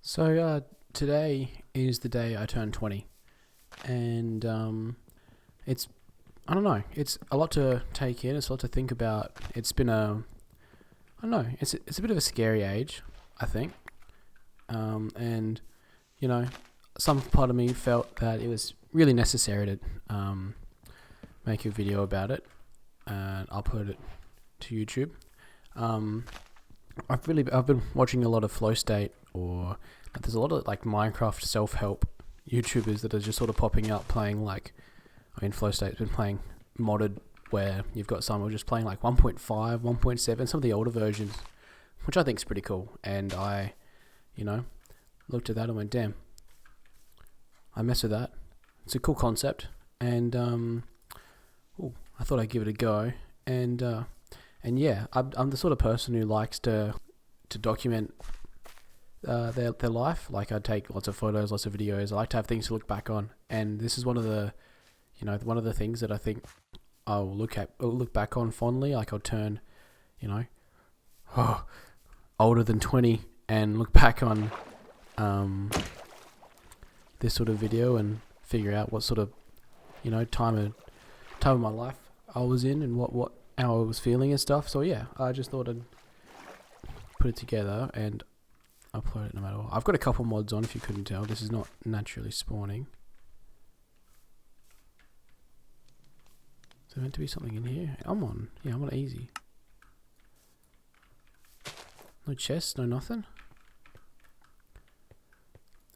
Today is the day I turned 20, and it's I don't know, it's a lot to take in. It's a lot to think about. It's been I don't know, it's a bit of a scary age, I think, and you know, some part of me felt that it was really necessary to make a video about it and upload it to YouTube. Um, I've been watching a lot of Flow State, or there's a lot of like Minecraft self-help YouTubers that are just sort of popping up playing Flow State's been playing modded, where you've got some who are just playing like 1.5, 1.7, some of the older versions, which I think is pretty cool. And I, looked at that and went, damn, I mess with that. It's a cool concept, and I thought I'd give it a go. And yeah, I'm the sort of person who likes to document their life. Like, I take lots of photos, lots of videos. I like to have things to look back on, and this is one of the things that I think I'll look back on fondly. Like, I'll turn, older than 20 and look back on this sort of video and figure out what sort of time of my life I was in, and how I was feeling and stuff. So yeah, I just thought I'd put it together and upload it no matter what. I've got a couple mods on, if you couldn't tell. This is not naturally spawning. Is there meant to be something in here? I'm on easy. No chest, no nothing.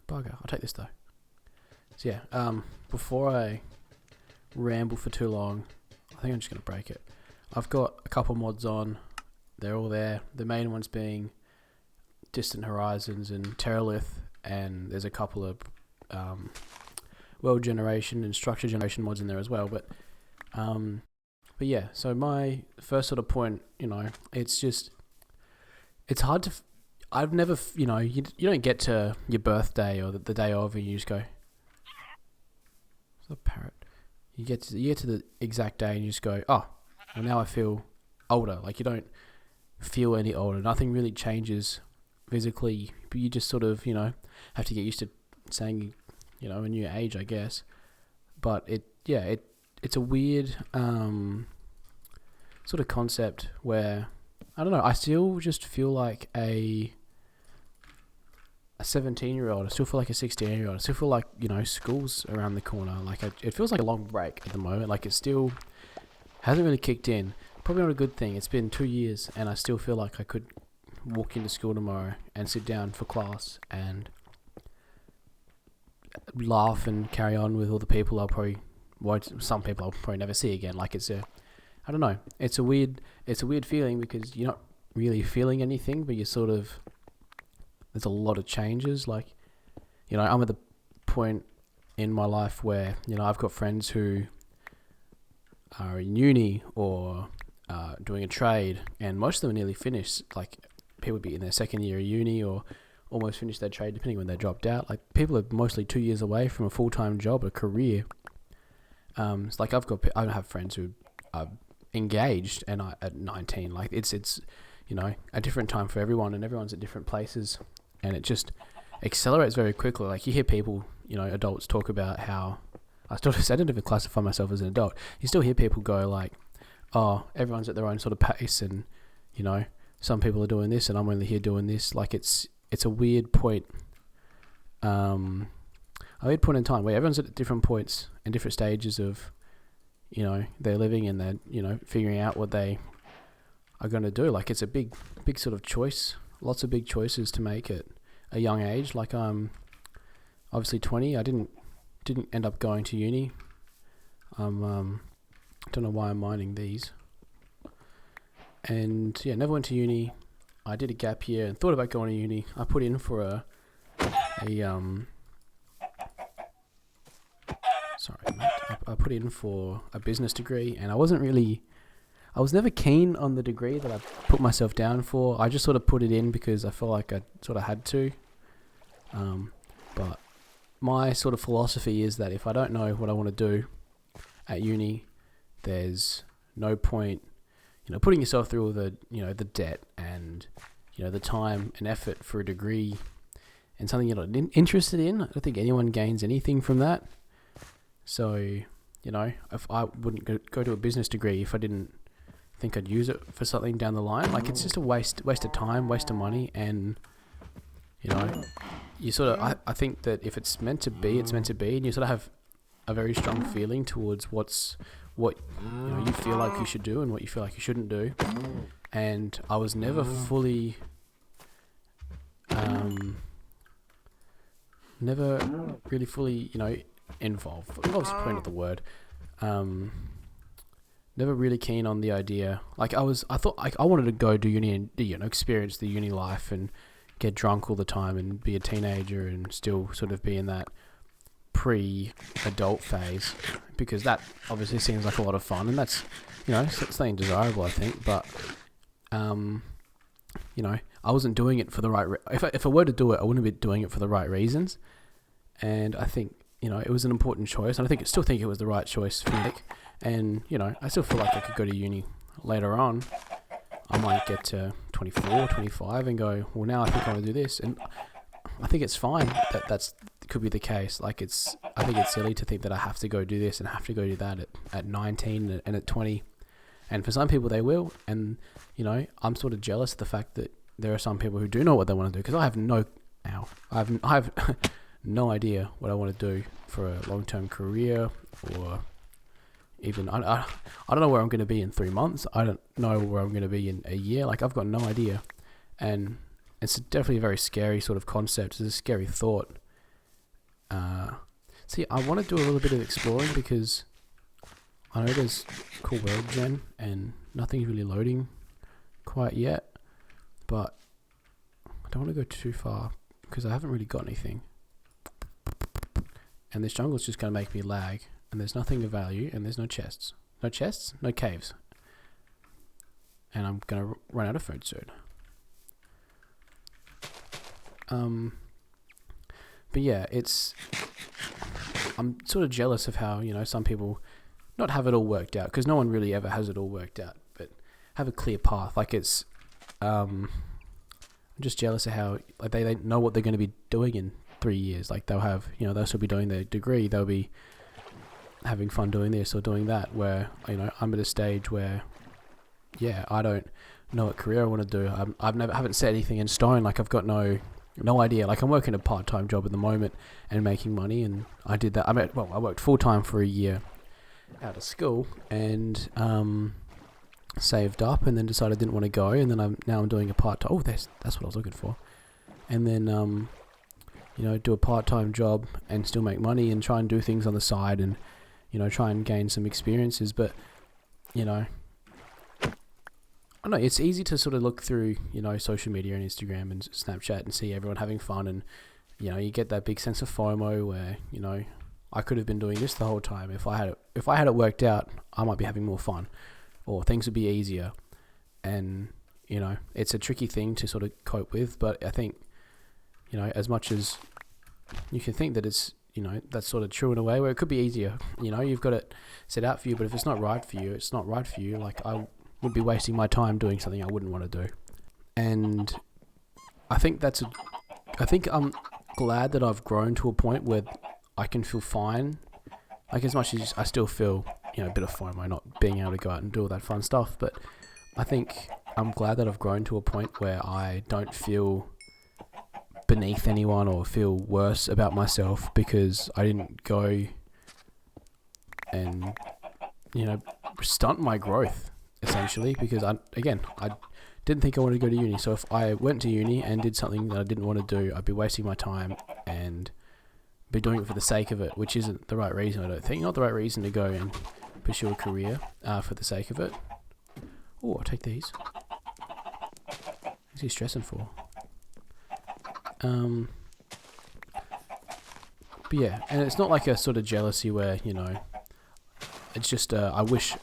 Bugger. I'll take this though. So yeah, before I ramble for too long, I think I'm just gonna break it. I've got a couple mods on. They're all there. The main ones being Distant Horizons and Terralith, and there's a couple of world generation and structure generation mods in there as well. But yeah. So my first sort of point, it's hard to. I've never, you don't get to your birthday or the day of and you just go. It's a parrot. You get to the exact day and you just go, oh, well, now I feel older. Like, you don't feel any older. Nothing really changes physically, but you just sort of, have to get used to saying, a new age, I guess. But it's a weird sort of concept where, I don't know, I still just feel like a 17-year-old. I still feel like a 16-year-old. I still feel like, school's around the corner. Like, it feels like a long break at the moment. Like, it still hasn't really kicked in. Probably not a good thing. It's been 2 years, and I still feel like I could walk into school tomorrow and sit down for class and laugh and carry on with all the people some people I'll probably never see again. Like, I don't know. It's a weird feeling, because you're not really feeling anything, but you're sort of, there's a lot of changes. Like, I'm at the point in my life where, I've got friends who are in uni or doing a trade, and most of them are nearly finished. Like, people would be in their second year of uni or almost finished their trade, depending when they dropped out. Like, people are mostly 2 years away from a full-time job, a career. It's like, I have friends who are engaged and at 19. Like, it's a different time for everyone, and everyone's at different places, and it just accelerates very quickly. Like, you hear people, adults talk about how, I don't even classify myself as an adult. You still hear people go like, oh, everyone's at their own sort of pace, and some people are doing this and I'm only here doing this. Like, it's a weird point, a weird point in time where everyone's at different points and different stages of, they're living, and they're, figuring out what they are going to do. Like, it's a big sort of choice, lots of big choices to make at a young age. Like, I'm obviously 20. I didn't end up going to uni. Don't know why I'm mining these. And yeah, never went to uni. I did a gap year and thought about going to uni. I put in for I put in for a business degree, and I was never keen on the degree that I put myself down for. I just sort of put it in because I felt like I sort of had to. But my sort of philosophy is that if I don't know what I want to do at uni, there's no point, putting yourself through all the, the debt and, the time and effort for a degree and something you're not interested in, I don't think anyone gains anything from that. So, you know, if I wouldn't go to a business degree if I didn't think I'd use it for something down the line. Like, it's just a waste of time, waste of money, and, you know, you sort of, I think that if it's meant to be, it's meant to be, and you sort of have a very strong feeling towards what you know, you feel like you should do and what you feel like you shouldn't do. And I was never fully never really fully, you know, involved. Involved's probably not the word. Never really keen on the idea. Like, I thought I wanted to go do uni and, you know, experience the uni life and get drunk all the time and be a teenager and still sort of be in that pre-adult phase, because that obviously seems like a lot of fun, and that's, you know, something desirable, I think. But you know, I wasn't doing it for the right if I were to do it, I wouldn't be doing it for the right reasons. And I think, you know, it was an important choice, and I still think it was the right choice for me. And, you know, I still feel like I could go to uni later on. I might get to 24, 25 and go, well, now I think I want to do this. And I think it's fine that could be the case. Like, I think it's silly to think that I have to go do this and have to go do that at 19 and at 20. And for some people they will. And, you know, I'm sort of jealous of the fact that there are some people who do know what they want to do, because I have no idea what I want to do for a long-term career, or even I don't know where I'm going to be in 3 months. I don't know where I'm going to be in a year. Like, I've got no idea. And it's definitely a very scary sort of concept. It's a scary thought. See, I want to do a little bit of exploring, because I know there's cool world gen and nothing's really loading quite yet, but I don't want to go too far because I haven't really got anything. And this jungle's just going to make me lag, and there's nothing of value, and there's no chests. No chests? No caves. And I'm going to run out of food soon. But yeah, I'm sort of jealous of how, you know, some people not have it all worked out, because no one really ever has it all worked out, but have a clear path. Like, I'm just jealous of how, like, they know what they're going to be doing in 3 years. Like, they'll have, you know, they'll still be doing their degree, they'll be having fun doing this or doing that, where, you know, I'm at a stage where, yeah, I don't know what career I want to do. I haven't set anything in stone. Like, I've got no idea. Like, I'm working a part-time job at the moment and making money, and I did that. I worked full-time for a year out of school, and saved up, and then decided I didn't want to go, and then I'm doing a part-time. Oh, that's what I was looking for. And then you know, do a part-time job and still make money and try and do things on the side, and, you know, try and gain some experiences. But, you know, I don't know, it's easy to sort of look through, you know, social media and Instagram and Snapchat and see everyone having fun, and, you know, you get that big sense of FOMO where, you know, I could have been doing this the whole time. If I had it worked out, I might be having more fun, or things would be easier. And, you know, it's a tricky thing to sort of cope with. But I think, you know, as much as you can think that it's, you know, that's sort of true in a way, where it could be easier. You know, you've got it set out for you, but if it's not right for you, it's not right for you. Like, I would be wasting my time doing something I wouldn't want to do. And I think I'm glad that I've grown to a point where I can feel fine. Like, as much as I still feel, you know, a bit of FOMO not being able to go out and do all that fun stuff, but I think I'm glad that I've grown to a point where I don't feel beneath anyone or feel worse about myself because I didn't go and, you know, stunt my growth, essentially, because I didn't think I wanted to go to uni. So if I went to uni and did something that I didn't want to do, I'd be wasting my time and be doing it for the sake of it, which isn't the right reason, I don't think. Not the right reason to go and pursue a career for the sake of it. Oh, I'll take these. What's he stressing for? But yeah, and it's not like a sort of jealousy where, you know, it's just I wish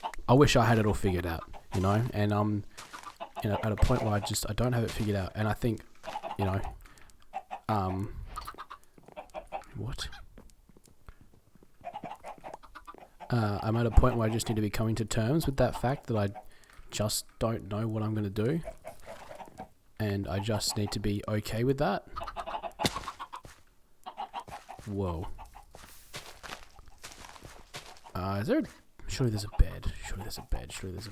I had it all figured out, you know, and I'm, you know, at a point where I don't have it figured out, and I think, you know, I'm at a point where I just need to be coming to terms with that fact that I just don't know what I'm going to do, and I just need to be okay with that. Whoa. Is there? Surely there's a bed. Surely there's a bed. There's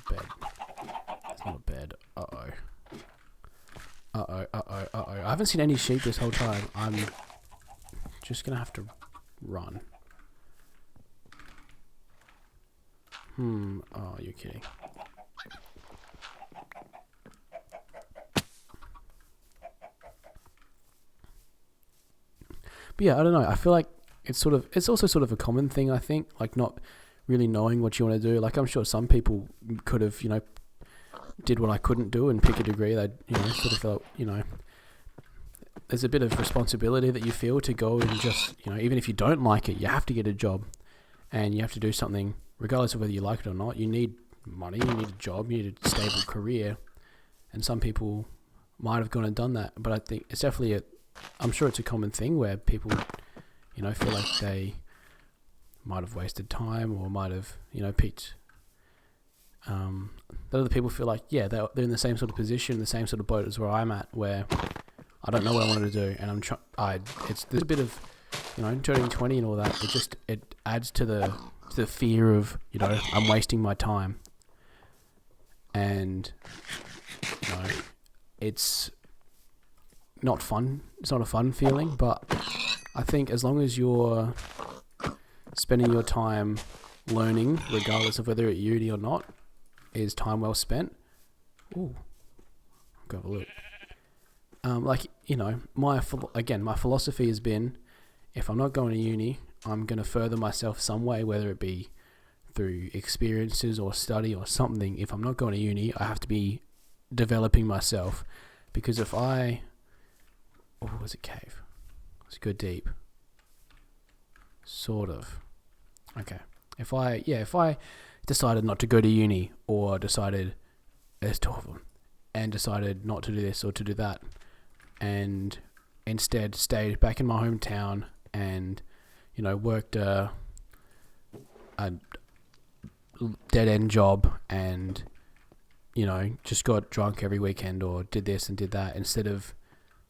not a bed. Uh-oh. I haven't seen any sheep this whole time. I'm just gonna have to run. Oh, you're kidding. But yeah, I don't know. I feel like it's also sort of a common thing, I think, like not really knowing what you want to do. Like I'm sure some people could have, did what I couldn't do and pick a degree. They, sort of felt, there's a bit of responsibility that you feel to go and just, even if you don't like it, you have to get a job and you have to do something regardless of whether you like it or not. You need money, you need a job, you need a stable career. And some people might have gone and done that. But I think it's definitely I'm sure it's a common thing where people, feel like they might have wasted time or might have, picked. That other people feel like, yeah, they're in the same sort of position, the same sort of boat as where I'm at, where I don't know what I wanted to do, and there's a bit of, turning 20 and all that. It adds to the fear of, I'm wasting my time, and it's not fun. It's not a fun feeling, but I think as long as you're spending your time learning, regardless of whether you're at uni or not, is time well spent. Ooh, go have a look. My philosophy has been, if I'm not going to uni, I'm going to further myself some way, whether it be through experiences or study or something. If I'm not going to uni, I have to be developing myself, because if I... Oh, was it cave? Let's go deep. Sort of. Okay. If I decided not to go to uni, or decided, there's two of them, and decided not to do this or to do that, and instead stayed back in my hometown and, worked a dead-end job and, just got drunk every weekend or did this and did that instead of,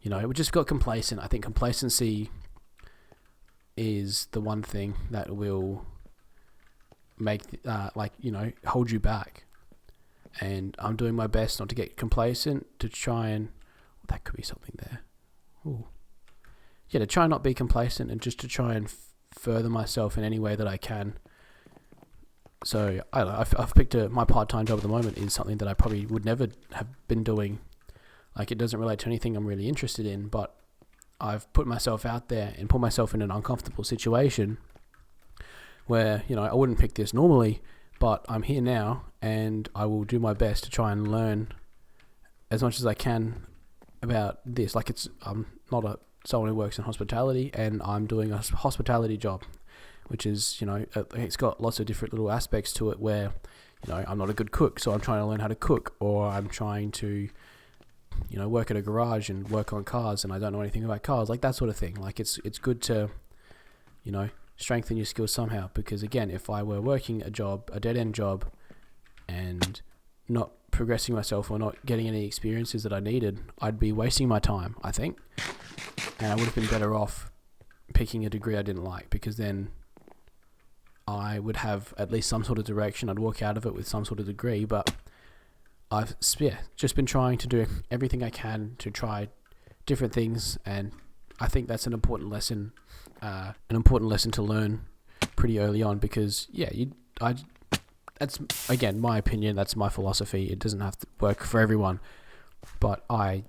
we just got complacent. I think complacency is the one thing that will make, hold you back. And I'm doing my best not to get complacent, to try and... that could be something there. Ooh. Yeah, to try and not be complacent and just to try and further myself in any way that I can. So, I don't know, I've picked my part-time job at the moment is something that I probably would never have been doing. Like, it doesn't relate to anything I'm really interested in, but I've put myself out there and put myself in an uncomfortable situation where, I wouldn't pick this normally, but I'm here now and I will do my best to try and learn as much as I can about this. Like, I'm not someone who works in hospitality, and I'm doing a hospitality job, which is, it's got lots of different little aspects to it where, I'm not a good cook, so I'm trying to learn how to cook, or I'm trying to, work at a garage and work on cars and I don't know anything about cars, like that sort of thing. Like it's good to, strengthen your skills somehow, because again, if I were working a dead-end job and not progressing myself or not getting any experiences that I needed, I'd be wasting my time, I think. And I would have been better off picking a degree I didn't like, because then I would have at least some sort of direction. I'd walk out of it with some sort of degree, but I've just been trying to do everything I can to try different things, and I think that's an important lesson to learn pretty early on, because that's, again, my opinion, that's my philosophy. It doesn't have to work for everyone, but I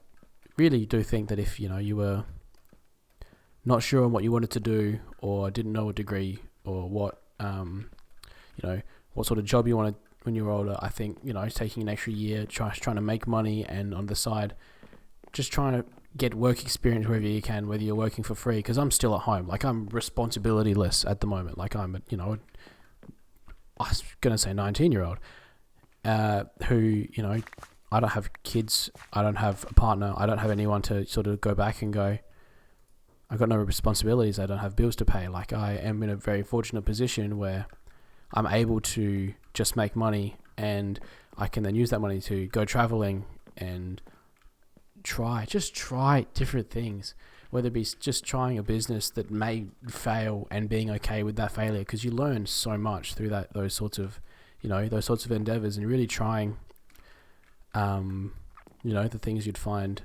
really do think that if, you were not sure on what you wanted to do, or didn't know a degree, or what sort of job you wanted when you were older, I think, taking an extra year, trying to make money, and on the side, just trying to get work experience wherever you can, whether you're working for free, because I'm still at home. Like, I'm responsibility-less at the moment. Like, I'm, I was going to say 19-year-old, who, I don't have kids, I don't have a partner, I don't have anyone to sort of go back and go, I've got no responsibilities, I don't have bills to pay. Like, I am in a very fortunate position where I'm able to just make money, and I can then use that money to go traveling and try different things, whether it be just trying a business that may fail and being okay with that failure, because you learn so much through those sorts of endeavors, and really trying the things you'd find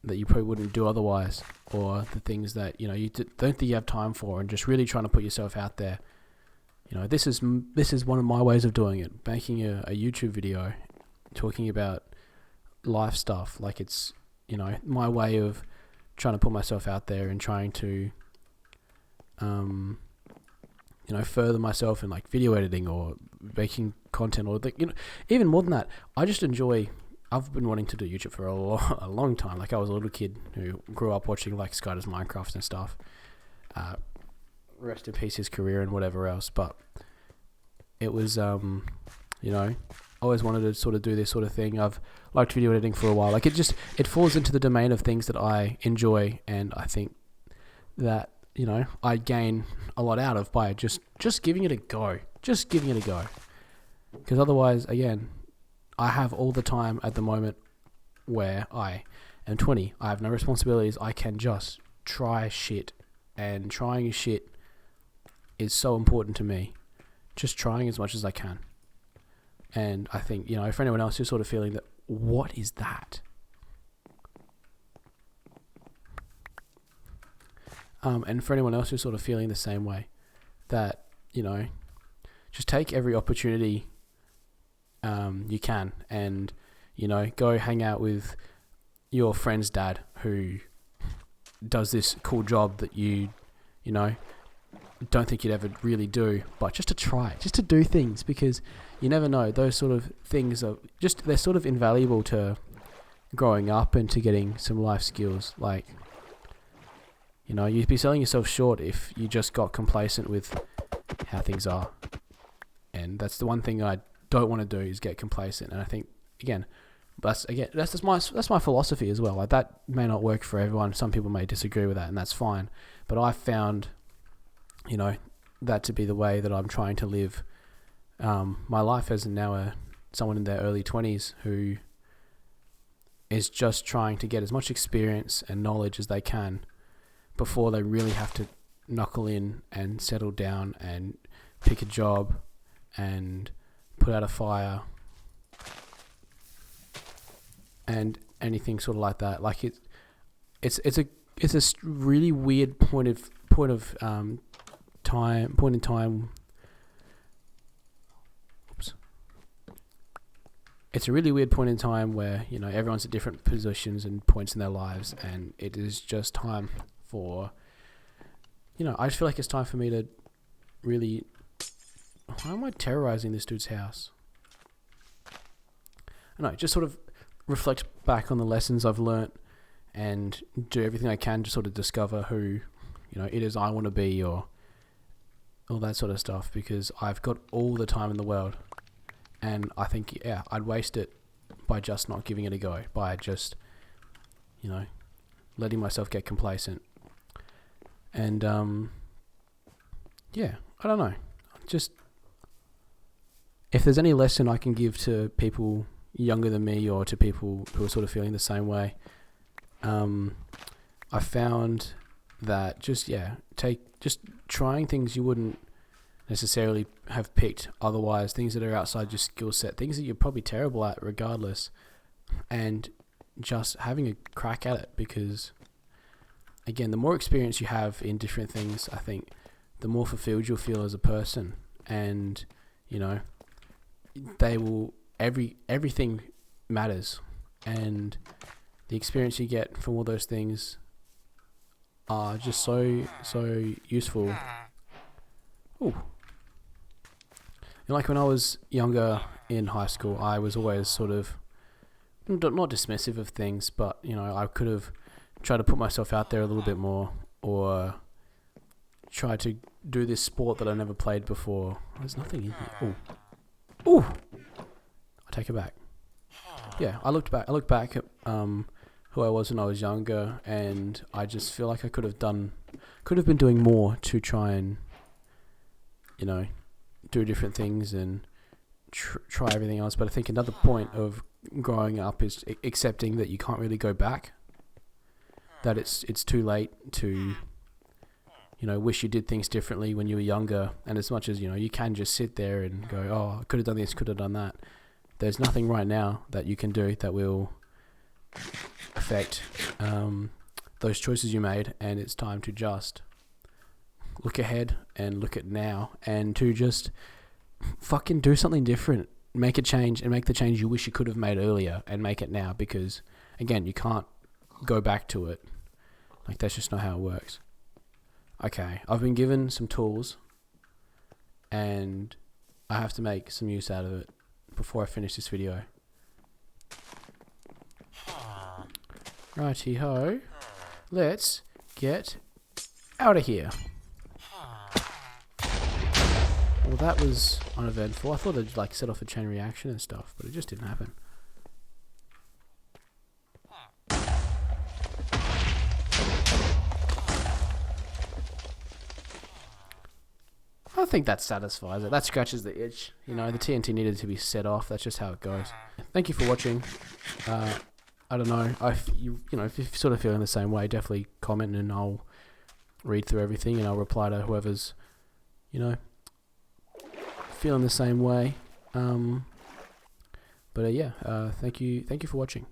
that you probably wouldn't do otherwise, or the things that you don't think you have time for, and just really trying to put yourself out there. This is one of my ways of doing it, making a YouTube video talking about life stuff. Like, it's my way of trying to put myself out there and trying to further myself in like video editing or making content, or even more than that. I've been wanting to do YouTube for a long time. Like, I was a little kid who grew up watching like Skyder's Minecraft and stuff. Rest in peace his career and whatever else. But it was, I always wanted to sort of do this sort of thing. I've liked video editing for a while. Like, it falls into the domain of things that I enjoy, and I think that, I gain a lot out of by just giving it a go. Just giving it a go. Because otherwise, again, I have all the time at the moment where I am 20. I have no responsibilities. I can just try shit. And trying shit is so important to me. Just trying as much as I can. And I think, for anyone else who's sort of feeling that, what is that? And for anyone else who's sort of feeling the same way, that, just take every opportunity you can, and, go hang out with your friend's dad who does this cool job that you don't think you'd ever really do, but just to try, just to do things, because you never know. Those sort of things they're sort of invaluable to growing up and to getting some life skills. Like, you'd be selling yourself short if you just got complacent with how things are. And that's the one thing I don't want to do, is get complacent. And I think, that's my philosophy as well. Like, that may not work for everyone. Some people may disagree with that, and that's fine. But I found, that to be the way that I'm trying to live my life as now someone in their early 20s who is just trying to get as much experience and knowledge as they can before they really have to knuckle in and settle down and pick a job and put out a fire and anything sort of like that. Like, it's a really weird point in time. Oops. It's a really weird point in time where everyone's at different positions and points in their lives, and it is just time for I just feel like it's time for me to really. Why am I terrorizing this dude's house? I don't know, just sort of reflect back on the lessons I've learnt and do everything I can to sort of discover who, it is I want to be, or all that sort of stuff, because I've got all the time in the world, and I think, I'd waste it by just not giving it a go, by just, letting myself get complacent. And, I don't know, just, if there's any lesson I can give to people younger than me, or to people who are sort of feeling the same way, I found that just trying things you wouldn't necessarily have picked otherwise, things that are outside your skill set, things that you're probably terrible at regardless, and just having a crack at it. Because, again, the more experience you have in different things, I think the more fulfilled you'll feel as a person. And, everything matters, and the experience you get from all those things are just so useful. Ooh. Like, when I was younger in high school, I was always sort of not dismissive of things, but I could have tried to put myself out there a little bit more, or try to do this sport that I never played before. There's nothing in here. Ooh. I take it back. Yeah, I looked back at who I was when I was younger, and I just feel like I could have been doing more to try and do different things and try everything else. But I think another point of growing up is accepting that you can't really go back. that it's too late to, you know, wish you did things differently when you were younger. And as much as, you know, you can just sit there and go, oh, I could have done this, could have done that. There's nothing right now that you can do that will affect those choices you made, and it's time to just look ahead and look at now, and to just fucking do something different, make a change, and make the change you wish you could have made earlier, and make it now, because again, you can't go back to it. Like, that's just not how it works. Okay, I've been given some tools, and I have to make some use out of it before I finish this video. Righty ho, let's get out of here. Well, that was uneventful. I thought they'd like set off a chain reaction and stuff, but it just didn't happen. I think that satisfies it. That scratches the itch. You know, the TNT needed to be set off. That's just how it goes. Thank you for watching. I don't know. You know, if you're sort of feeling the same way, definitely comment and I'll read through everything and I'll reply to whoever's, you know, feeling the same way. But yeah, thank you for watching.